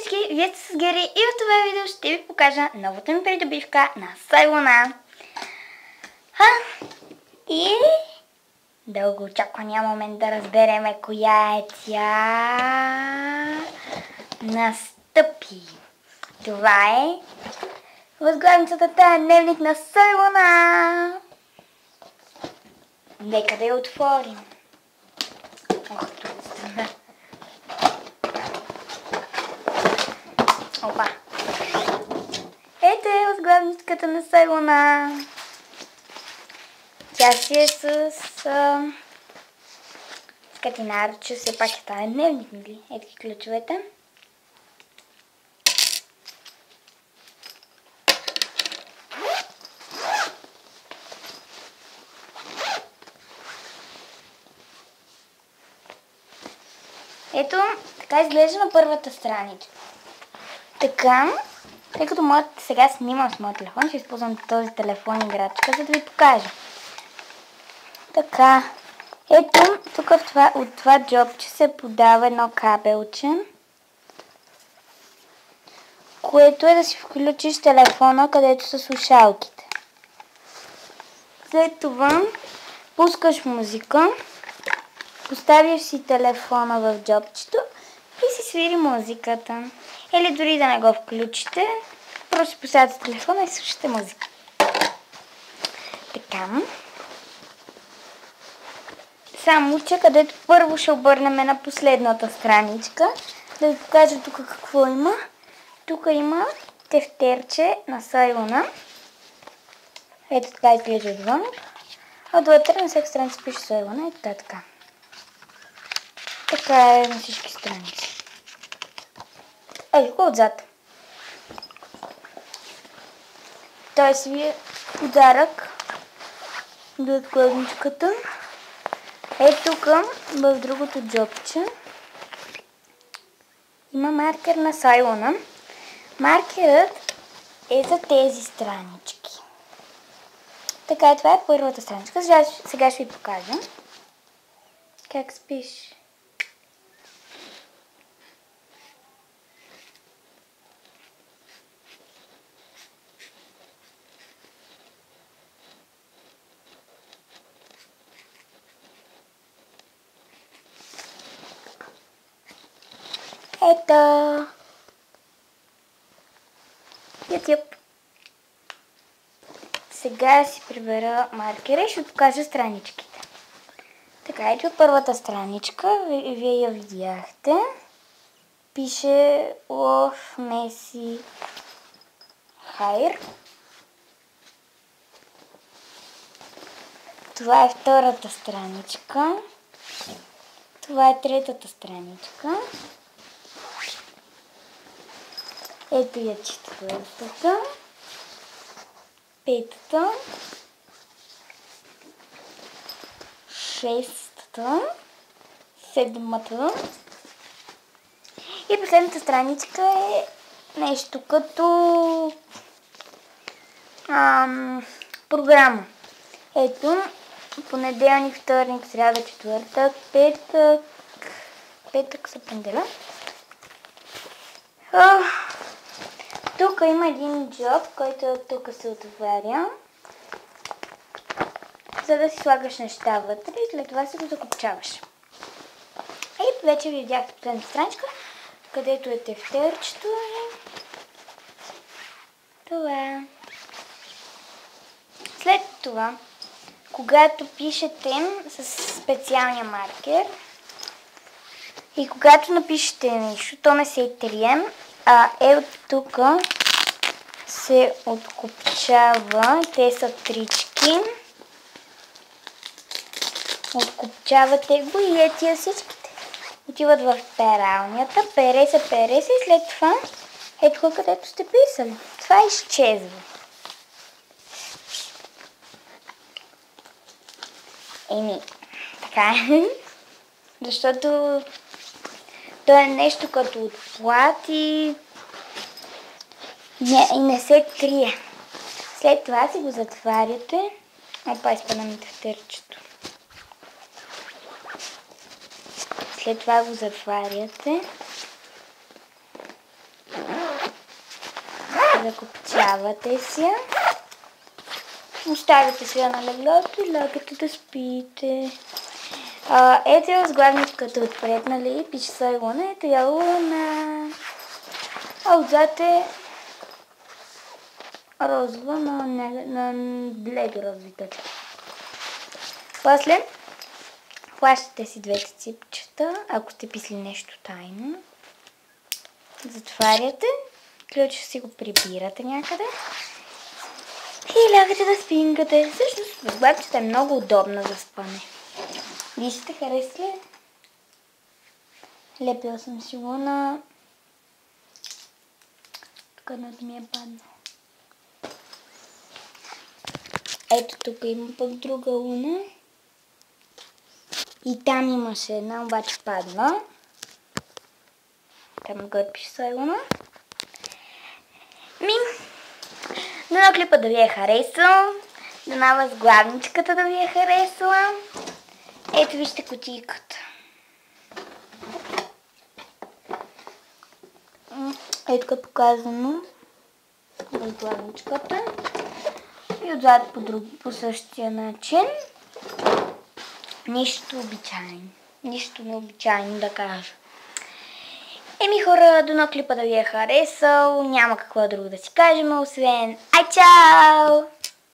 всички, вие сте с Гери и в това видео ще ви покажа новата ми придобивка на Сойлона. И дълго очаквания момент да разбереме коя е тя. Настъпи. Това е възглавницата тая дневник на Сойлона. Нека да я отворим. Опа! Ето е възглавничката на Сойлона. Тя си е с катинарче, все пак е тая дневник, нали? Ето ги ключовете. Ето, така изглежда на първата страничка. Така, тъй като сега снимам с моят телефон, ще използвам този телефон играчка, за да ви покажа. Така, ето, тук от това джобче се подава едно кабелче, което е да си включиш телефона, където са слушалките. След това пускаш музика, поставяш си телефона в джобчето и си свири музиката. Или дори да не го включите, просто си поставяте телефона и слушате музика. Така. Само че където първо ще обърнем на последната страничка, да ви покажа тук какво има. Тук има тефтерче на Сойлона. Ето така изглежда отвън. Отвътре на всяка страница пише Сойлона и така. Така е на всички страници. Ето го отзад. Той си е подарък до откладничката. Ето тук, в другото джобче, има маркер на Сойлона. Маркерът е за тези странички. Така, това е първата страничка. Сега ще ви покажа как се пише. Ето. YouTube. Сега си прибера маркера и ще покажа страничките. Така, ето първата страничка. Вие я видяхте. Пише Love Messi Hair. Това е втората страничка. Това е третата страничка. Ето я четвъртата, петата, шестата, седмата и последната страничка е нещо като програма. Ето, понеделник, вторник, сряда, четвъртък, петък се пенделя. Тук има един джоб, който тук се отваря, за да си слагаш неща вътре и след това си го закопчаваш. И вече ви видяхте последната страничка, където е тефтерчето и това. След това, когато пишете с специалния маркер и когато напишете нещо, то не се изтрие, от тук се откопчава, те са трички, откопчавате го и тия всичките отиват в пералнята, пере се и след това ето тук, където сте писали. Това изчезва. Така е, защото то е нещо като отплат и не се трие. След това си го затваряте. Опа, изпадна ми тефтерчето. След това го затваряте. Закопчавате си я. Оставяте си я на леглото и лягате да спите. Ето я сглавничката отпред, нали? Пише Сайлона, ето я Луна. А отзад е розова, но на бледи розови точки. После хващате си двете ципчета, ако сте писли нещо тайно. Затваряте, ключа си го прибирате някъде и лягате да спинкате. Всъщност възглавчета е много удобна за спане. Вие сте харесали? Лепила съм си луна. Тук едното ми е паднало. Ето тук има пък друга луна. И там имаше една, обаче падна. Там отгоре пише Сайлона. Дано клипа да ви е харесал. Дано възглавничката да ви е харесала. Ето вижте кутийката. Ето като показано възглавничката. И отзад по същия начин. Нищо обичайно. Нищо необичайно да кажа. Хора, дано клипа да ви е харесал. Няма какво друго да си кажем, освен ай, чао!